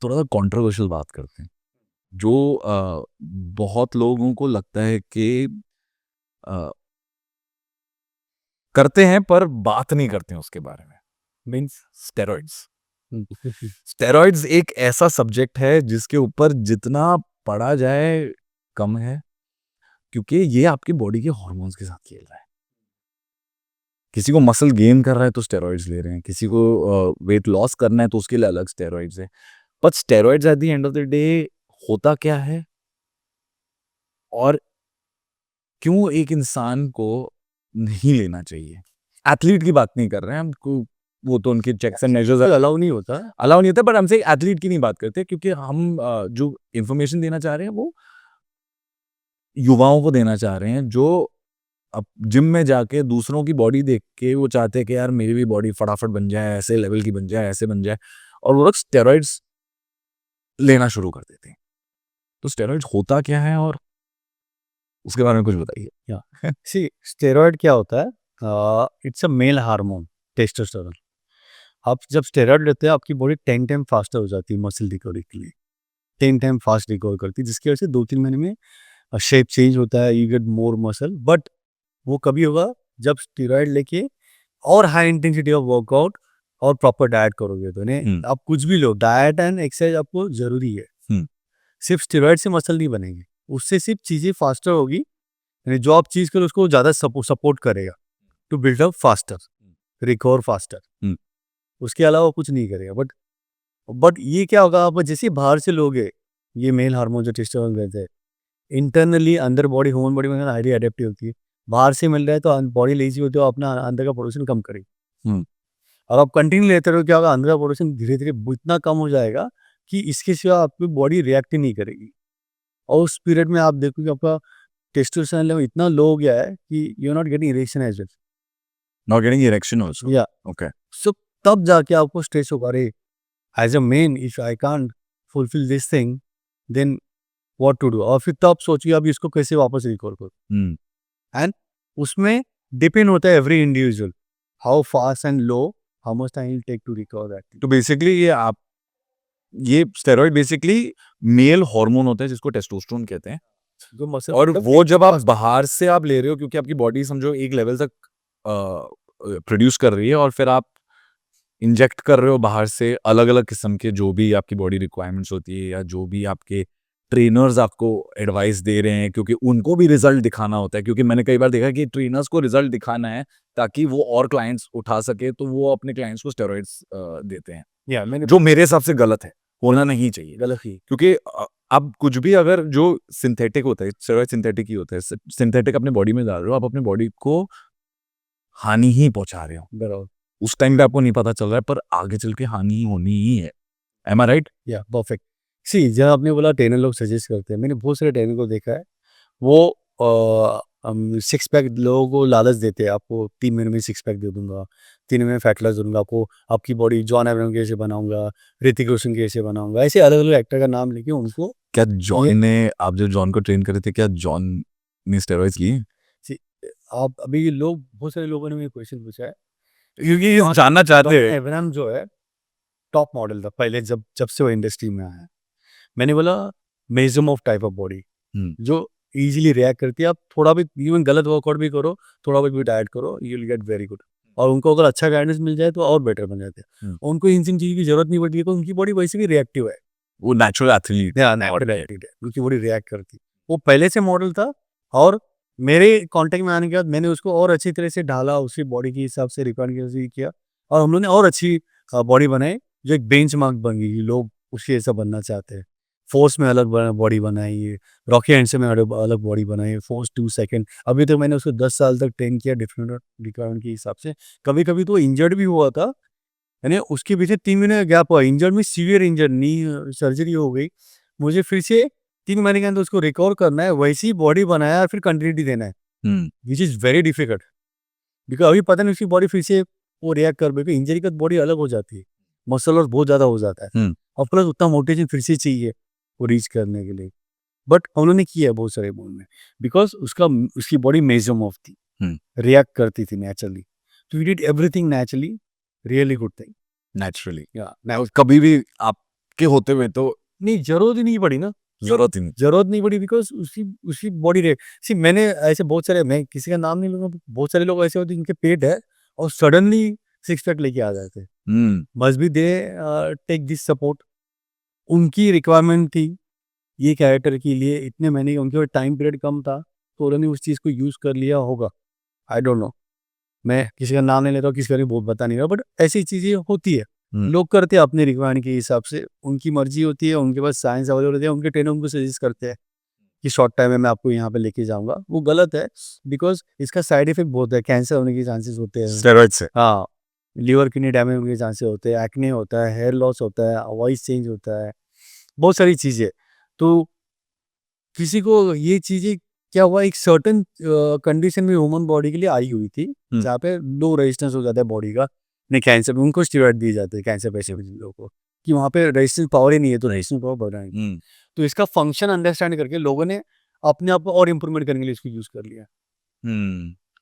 थोड़ा सा कंट्रोवर्शियल बात करते हैं जो बहुत लोगों को लगता है कि अ, करते हैं पर बात नहीं करते हैं उसके बारे में। Means steroids. स्टेरॉइड्स एक ऐसा सब्जेक्ट है जिसके ऊपर जितना पढ़ा जाए कम है, क्योंकि ये आपकी बॉडी के हार्मोन्स के साथ खेल रहा है। किसी को मसल गेन कर रहा है तो स्टेरॉइड्स ले रहे हैं, किसी को वेट लॉस करना है तो उसके लिए अलग स्टेरॉइड्स है। But steroids at the end of the day होता क्या है और क्यों एक इंसान को नहीं लेना चाहिए? एथलीट की बात नहीं कर रहे हैं हम, वो तो उनके चेक्स एंड मेजर्स अलाउ नहीं होता, बट हमसे एथलीट की नहीं बात करते, क्योंकि हम जो इंफॉर्मेशन देना चाह रहे हैं वो युवाओं को देना चाह रहे हैं, जो अब जिम में जाके दूसरों की बॉडी देख के वो चाहते हैं कि यार मेरी भी बॉडी फटाफट बन जाए, ऐसे लेवल की बन जाए, ऐसे बन जाए, और वो लोग स्टेरॉइड्स लेना शुरू कर देते हैं। तो स्टेरॉइड्स होता क्या है और उसके बारे में कुछ बताइए। या सी स्टेरॉइड क्या होता है? It's a male hormone, testosterone. आप जब स्टेरॉइड लेते हैं आपकी बॉडी 10 टाइम फास्टर हो जाती है मसल रिकवरी के लिए। 10 टाइम फास्ट रिकवर करती है, जिसकी वजह से 2-3 महीने में शेप चेंज होता है, you get more muscle. But वो कभी होगा जब स्टेरॉइड लेके और हाई इंटेंसिटी ऑफ वर्कआउट और प्रॉपर डाइट करोगे तो नहीं। आप कुछ भी लो, डाइट एंड एक्सरसाइज आपको जरूरी है। सिर्फ स्टेरॉइड से मसल नहीं बनेगी, उससे सिर्फ चीज़ें फास्टर होगी, यानी जो आप चीज़ करो उसको ज़्यादा सपोर्ट करेगा to build up faster, recover faster. उसके अलावा कुछ नहीं करेगा। बट ये क्या होगा, आप जैसे बाहर से लोगे, ये मेल हार्मोन जो टेस्टोस्टेरोन कहते हैं, इंटरनली अंदर बॉडी, ह्यूमन बॉडी में हाईली अडेप्टिव होती है। बाहर से मिल रहा है तो बॉडी लेजी होती है, अपना अंदर का प्रोडक्शन कम करेगी। और आप कंटिन्यू लेते रहो, क्या होगा, अंदर का प्रोडक्शन धीरे धीरे इतना कम हो जाएगा कि इसके सिवा आपकी बॉडी रिएक्ट ही नहीं करेगी। और उस पीरियड में आप देखोगे आपका टेस्टोस्टेरोन लेवल इतना लो हो गया है कि you are not getting erection as well. Not getting erection also. Yeah okay. So तब जाके आपको स्ट्रेस होगा, अरे as a man if I can't fulfil this thing then what to do. और फिर तब सोचिए अब इसको कैसे वापस रिकवर करो। एंड उसमें डिपेंड होता है every individual, how fast and low, how much time will take to recover that. तो बेसिकली ये स्टेरॉइड बेसिकली मेल हार्मोन होता है जिसको टेस्टोस्टेरोन कहते हैं, जो मसल और वो जब आप बाहर से आप ले रहे हो, क्योंकि आपकी बॉडी समझो एक लेवल तक प्रोड्यूस कर रही है, और फिर आप इंजेक्ट कर रहे हो बाहर से अलग अलग किस्म के जो भी आपकी बॉडी रिक्वायरमेंट्स होती है, या जो भी आपके ट्रेनर्स आपको एडवाइस दे रहे हैं, क्योंकि उनको भी रिजल्ट दिखाना होता है। क्योंकि मैंने कई बार देखा कि ट्रेनर्स को रिजल्ट दिखाना है ताकि वो और क्लाइंट्स उठा सके, तो वो अपने क्लाइंट्स को स्टेरॉइड्स देते हैं, या मैंने जो मेरे हिसाब से गलत है, होना नहीं चाहिए। गलत ही। क्योंकि अब कुछ भी अगर जो सिंथेटिक होता है, स्टेरॉइड सिंथेटिक ही होता है, सिंथेटिक अपने बॉडी में डाल रहे हो, आप अपने बॉडी को हानि ही पहुंचा रहे हो। बराबर। उस टाइम पे आपको नहीं पता चल रहा है, पर आगे चल के हानि होनी ही है। एम आई राइट? या परफेक्ट। सी जब आपने बोला ट्रेनर लोग सजेस्ट करते हैं, मैंने बहुत सारे ट्रेनर को देखा है, वो सिक्स पैक लोगों को लालच देते हैं, आपको 3 महीने में सिक्स पैक दे दूंगा, 3 महीने में फैट लॉस दूंगा आपको, आपकी बॉडी जॉन अब्राहम के जैसे बनाऊंगा, ऋतिक रोशन के जैसे बनाऊंगा, ऐसे अलग अलग एक्टर का नाम लेके उनको। क्या जॉन ने, आप जब जॉन को ट्रेन करे थे, क्या जॉन ने स्टेरॉइड्स लिए? See, आप अभी लोग, बहुत सारे लोगों ने मुझे क्वेश्चन पूछा है, क्योंकि जानना चाहते जॉन हैं। अब्राहम जो है टॉप मॉडल था पहले, जब जब से वो इंडस्ट्री में आया है। मैंने बोला मेजम ऑफ टाइप ऑफ बॉडी जो इजीली रिएक्ट करती है। आप थोड़ा भी इवन गलत वर्कआउट भी करो, थोड़ा बहुत भी डाइट करो, you will get very good. और उनको अगर अच्छा गाइडेंस मिल जाए तो और बेटर बन जाते हैं। उनको इन चीज़ की जरूरत नहीं पड़ती है, उनकी बॉडी वैसे भी रिएक्टिव है। वो नेचुरल एथलीट। उनकी बॉडी रिएक्ट करती, वो पहले से मॉडल था। और मेरे कांटेक्ट में आने के बाद मैंने उसको और अच्छी तरह से ढाला, उसी बॉडी के हिसाब से रिक्वायरमेंट किया, और हम लोगों ने और अच्छी बॉडी बनाई, जो एक बेंच मार्क बन गई। लोग उसके जैसा बनना चाहते हैं। फोर्स में अलग बॉडी बनाई है, रॉकी हैंडसे में अलग बॉडी बनाई है, फोर्स 2 सेकंड। अभी तक मैंने उसको 10 साल तक ट्रेन किया डिफरेंट रिक्वायरमेंट के हिसाब से। कभी कभी तो इंजर्ड भी हुआ था, यानी उसके पीछे 3 महीने का गैप हुआ, इंजर्ड में सीवियर इंजर्ड, नी सर्जरी हो गई, मुझे फिर से 3 महीने के अंदर उसको रिकवर करना है, वैसी बॉडी बनाया और फिर कंटिन्यूटी देना है, which is very difficult. Because अभी पता नहीं उसकी बॉडी फिर से वो रिएक्ट कर, बिकॉज इंजरी का बॉडी अलग हो जाती है, मसल लॉस बहुत ज़्यादा हो जाता है, और प्लस उतना मोटिवेशन फिर से चाहिए वो रीच करने के लिए। बट हम लोगों ने किया है बहुत सारे बोन में, बिकॉज उसकी बॉडी मेजम ऑफ थी, रिएक्ट करती थी नेचुरली, तो we did everything naturally, really good thing. Naturally. या कभी भी आप के होते हुए तो नहीं, जरूरत ही नहीं पड़ी ना, जरूरत ही नहीं। जरूरत नहीं पड़ी, बिकॉज उसी उसी बॉडी रे सी मैंने ऐसे बहुत सारे, मैं किसी का नाम नहीं लूंगा, बहुत सारे लोग ऐसे होते हैं जिनके पेट है और सडनली सिक्स पैक लेके आ जाते हैं। Must be they take this support, उनकी रिक्वायरमेंट थी ये कैरेक्टर के लिए, इतने महीने का उनके टाइम पीरियड कम था, तो उन्होंने उस चीज़ को यूज़ कर लिया होगा। आई डोंट नो, मैं किसी का नाम नहीं ले रहा हूँ, किसी का नहीं, बहुत बता नहीं रहा, बट ऐसी चीज़ें होती है। लोग करते हैं अपने रिक्वायरमेंट के हिसाब से, उनकी मर्जी होती है, उनके पास साइंस अवेलेबल होती है, उनके ट्रेनर उनको सजेस्ट करते हैं कि शॉर्ट टाइम में मैं आपको यहाँ पे लेके जाऊंगा। वो गलत है, बिकॉज इसका साइड इफेक्ट बहुत है, कैंसर होने के चांसेस होते हैं, स्टेरॉइड से। हाँ, लिवर किडनी डैमेज होने के चांसेस होते हैं, एक्ने होता है, हेयर लॉस होता है, वॉइस चेंज होता है, बहुत सारी चीज़ें। तो किसी को ये चीज़ें क्या हुआ, एक सर्टन कंडीशन में ह्यूमन बॉडी के लिए आई हुई थी, जहाँ पे लो रेजिस्टेंस हो जाता है बॉडी का, नहीं कैंसर में उनको स्टेरॉइड दिए जाते हैं कैंसर पेशेंट लोगों को, कि वहाँ पे रेजिस्टेंस पावर ही नहीं है, तो रेजिस्टेंस पावर बढ़ाएंगे। तो इसका फंक्शन अंडरस्टैंड करके लोगों ने अपने आप को और इम्प्रूवमेंट करने के लिए इसको यूज कर लिया।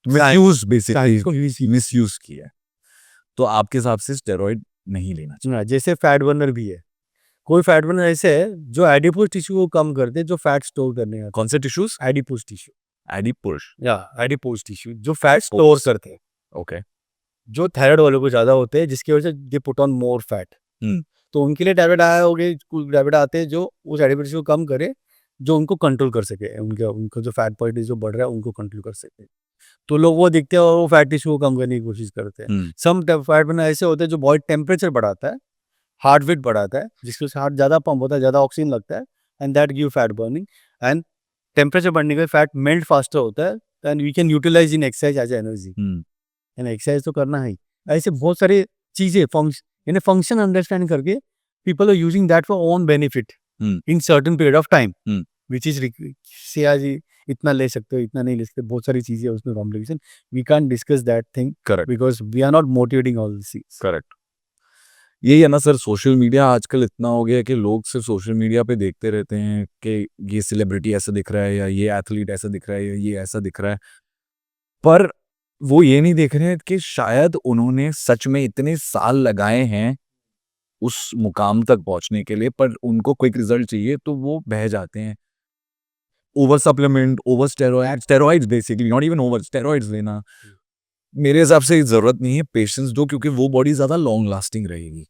मिसयूज बेसिकली, इसको मिसयूज किया। तो आपके हिसाब से स्टेरॉइड नहीं लेना चाहिए। जैसे फैट बर्नर भी है, कोई फैट बर्नर ऐसे है जो एडिपोज टिश्यू को कम करते हैं, जो फैट स्टोर करने का। कौन से टिश्यूज? एडिपोज टिश्यू, एडिपोज, या एडिपोज टिश्यू जो फैट स्टोर करते हैं, ओके। जो थायराइड वालों को ज्यादा होते हैं, जिसकी वजह से they put on more fat. तो उनके लिए टैबलेट आया हो गए, कुछ टैबलेट आते हैं जो उस एडिपोज टिश्यू को कम करे, जो उनको कंट्रोल कर सके, उनका जो फैट परसेंटेज जो बढ़ रहा है उनको कंट्रोल कर सके। तो लोग वो दिखते हैं और वो फैट टिश्यू को कम करने की कोशिश करते हैं। सम फैट बर्नर ऐसे होते हैं जो बॉडी टेम्परेचर बढ़ाता है, हार्ट बीट बढ़ाता है, जिसकी वजह से हार्ट ज़्यादा पंप होता है, ज़्यादा ऑक्सीजन लगता है, and that give fat burning. And temperature बढ़ने के फैट मेल्ट फास्टर होता है, and we can utilize in exercise as energy. And exercise तो करना है। ऐसे बहुत सारी चीज़ें यानी फंक्शन अंडरस्टैंड करके people are using that for own benefit in certain period of time, which is Siya ji इतना ले सकते हो, इतना नहीं ले सकते, बहुत सारी चीज़ें उसमें complication, we can discuss that thing, correct, because we are not motivating all this things. Correct. यही है ना सर, सोशल मीडिया आजकल इतना हो गया है कि लोग सिर्फ सोशल मीडिया पे देखते रहते हैं कि ये सेलिब्रिटी ऐसा दिख रहा है, या ये एथलीट ऐसा दिख रहा है, या ये ऐसा दिख रहा है, पर वो ये नहीं देख रहे हैं कि शायद उन्होंने सच में इतने साल लगाए हैं उस मुकाम तक पहुंचने के लिए, पर उनको क्विक रिजल्ट चाहिए तो वो बह जाते हैं। Over supplement, over steroids basically, not even over steroids लेना मेरे हिसाब से जरूरत नहीं है। पेशेंस दो, क्योंकि वो बॉडी ज्यादा लॉन्ग लास्टिंग रहेगी।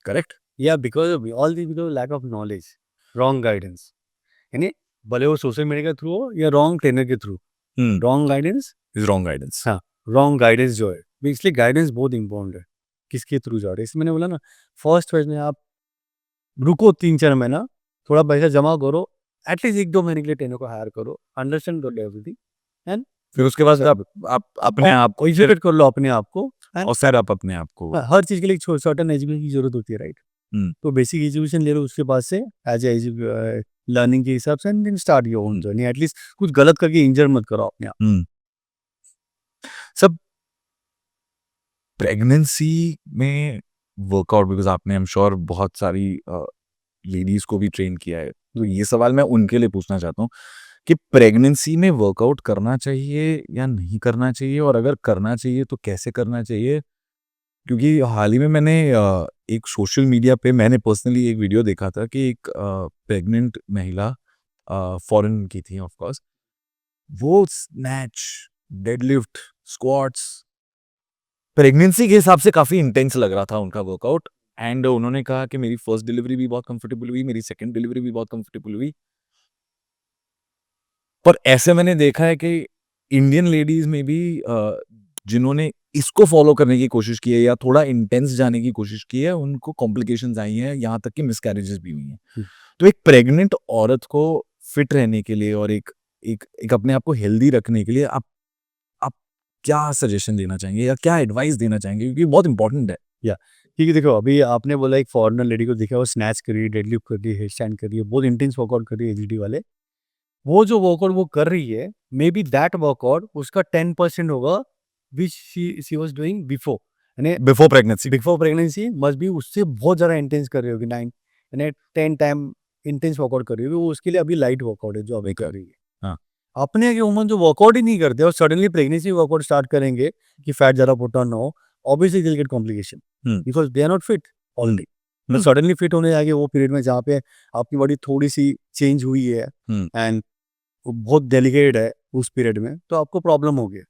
करेक्ट? या because all this because lack of knowledge, wrong guidance, यानी भले वो सोशल मीडिया के थ्रू हो या रॉन्ग ट्रेनर के through, wrong guidance is wrong guidance. हाँ, रॉन्ग गाइडेंस जो है, इसलिए गाइडेंस बहुत इंपॉर्टेंट है, किसके थ्रू जा रहे हैं। इसमें मैंने बोला ना, फर्स्ट फेज में आप रुको 3-4 महीना, थोड़ा पैसा जमा करो, एटलीस्ट 1-2 महीने के लिए ट्रेनर को हायर करो, अंडरस्टैंड कर लो एवरीथिंग, एंड फिर उसके बाद आप अपने आप को एजुकेट कर लो अपने आप को, और सर आप अपने आप को हर चीज के लिए एक सर्टेन एजुकेशन की जरूरत होती है, राइट? तो बेसिक एजुकेशन ले लो उसके पास से, एज ए लर्निंग के हिसाब से, and then start your own journey. At least कुछ गलत करके इंजर मत करो अपने आप। सब प्रेगनेंसी में वर्कआउट, बिकॉज आपने आई एम श्योर बहुत सारी लेडीज को भी ट्रेन किया है, तो ये सवाल मैं उनके लिए पूछना चाहता हूँ कि प्रेगनेंसी में वर्कआउट करना चाहिए या नहीं करना चाहिए, और अगर करना चाहिए तो कैसे करना चाहिए? क्योंकि हाल ही में मैंने एक सोशल मीडिया पे मैंने पर्सनली एक वीडियो देखा था कि एक प्रेग्नेंट महिला, फॉरेन की थी ऑफ कोर्स, वो स्नैच, डेडलिफ्ट, स्क्वाट्स, प्रेगनेंसी के हिसाब से काफी इंटेंस लग रहा था उनका वर्कआउट। एंड उन्होंने कहा कि मेरी फर्स्ट डिलीवरी भी बहुत कंफर्टेबल हुई, मेरी सेकंड डिलीवरी भी बहुत कंफर्टेबल हुई। पर ऐसे मैंने देखा है कि इंडियन लेडीज में भी जिन्होंने इसको फॉलो करने की कोशिश की है या थोड़ा इंटेंस जाने की कोशिश की है, उनको कॉम्प्लिकेशंस आई हैं, यहाँ तक कि मिसकैरेजेस भी हुई हैं। तो एक प्रेग्नेंट औरत को फिट रहने के लिए और एक एक एक अपने आप को हेल्दी रखने के लिए आप क्या सजेशन देना चाहेंगे या क्या एडवाइस देना चाहेंगे, क्योंकि बहुत इंपॉर्टेंट है। या ठीक है, देखो अभी आपने बोला एक फॉरेनर लेडी को देखा, वो स्नैच कर रही है, डेडलिफ्ट कर रही है, हेड स्टैंड कर रही है, बहुत इंटेंस वर्कआउट कर रही है एजीडी वाले। वो जो वर्कआउट वो कर रही है, मे बी दैट वर्कआउट उसका 10% होगा which she was doing before, यानी बिफोर प्रेगनेंसी मस्ट बी उससे बहुत ज़्यादा इंटेंस कर रही होगी, 9 यानी 10 टाइम इंटेंस वर्कआउट कर रही होगी, वो उसके लिए अभी लाइट वर्कआउट है जो अभी कर रही है। हाँ। अपने के वुमन जो वर्कआउट ही नहीं करते और सडनली प्रेगनेंसी वर्कआउट स्टार्ट करेंगे कि फैट ज़्यादा पुट ऑन ना हो, obviously they will get complication because they are not fit already. मतलब सडनली फिट होने जाएगी वो पीरियड में जहाँ पे आपकी बॉडी थोड़ी सी चेंज हुई है एंड बहुत डेलिकेट है उस पीरियड में, तो आपको प्रॉब्लम हो गया।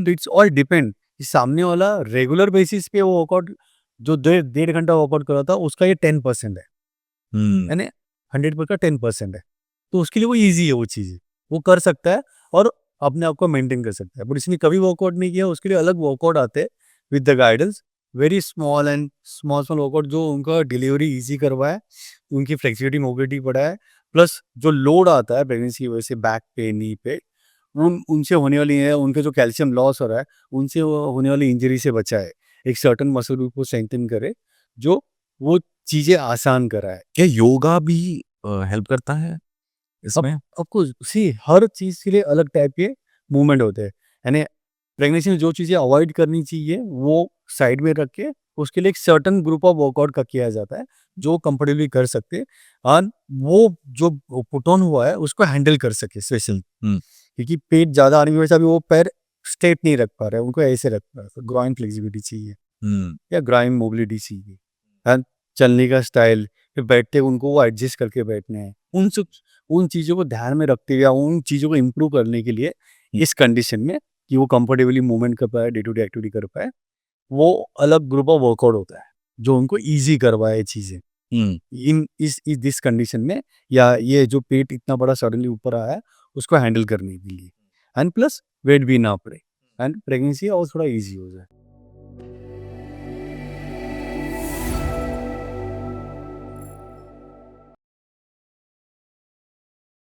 तो इट्स ऑल डिपेंड, सामने वाला रेगुलर बेसिस पे वो वर्कआउट जो 1.5 घंटा वर्कआउट कर रहा था उसका ये 10% है, यानी 100% का 10% है, तो उसके लिए वो ईजी है, वो चीज़ वो कर सकता है और अपने आप को मेंटेन कर सकता है। बट इसने कभी वर्कआउट नहीं किया, उसके लिए अलग वर्कआउट आते हैं with the guidance, very small and small small workout जो उनका डिलीवरी ईजी करवाए, उनकी फ्लेक्सिबिलिटी मोबिलिटी बढ़ाए, प्लस जो लोड आता है प्रेगनेंसी की वजह से बैक पे, नी पे, उनसे होने वाली है, उनके जो कैल्शियम लॉस हो रहा है उनसे होने वाली इंजरी से बचाए, एक सर्टन मसल ग्रुप को स्ट्रेंथन करे, जो वो चीज़ें आसान कराए। क्या योगा भी हेल्प करता है इसमें? ऑफकोर्स सी हर चीज़ के लिए अलग टाइप के मूवमेंट होते हैं, यानी प्रेगनेंसी में जो चीज़ें अवॉइड करनी चाहिए वो साइड में रख के उसके लिए एक सर्टन ग्रुप ऑफ वर्कआउट का किया जाता है जो कंफर्टेबली कर सकते हैं और वो जो पुट ऑन हुआ है उसको हैंडल कर सके स्पेशल, क्योंकि पेट ज़्यादा आने की वजह से अभी वो पैर स्ट्रेट नहीं रख पा रहे हैं, उनको ऐसे रख पा रहे हैं, ग्राइन फ्लेक्सिबिलिटी चाहिए या ग्राइन मोबिलिटी चाहिए एंड चलने का स्टाइल, फिर बैठते उनको वो एडजस्ट करके बैठने हैं, उन चीज़ों को ध्यान में रखते हुए उन चीज़ों को इम्प्रूव करने के लिए इस कंडीशन में कि वो कंफर्टेबली मूवमेंट कर पाए, डे टू डे एक्टिविटी कर पाए, वो अलग ग्रुप ऑफ वर्कआउट होता है जो उनको ईजी करवाए चीज़ें इन इस दिस कंडीशन में, या ये जो पेट इतना बड़ा सडनली ऊपर आया है उसको हैंडल करने के लिए, एंड प्लस वेट भी ना पड़े एंड प्रेगनेंसी और थोड़ा ईजी हो जाए।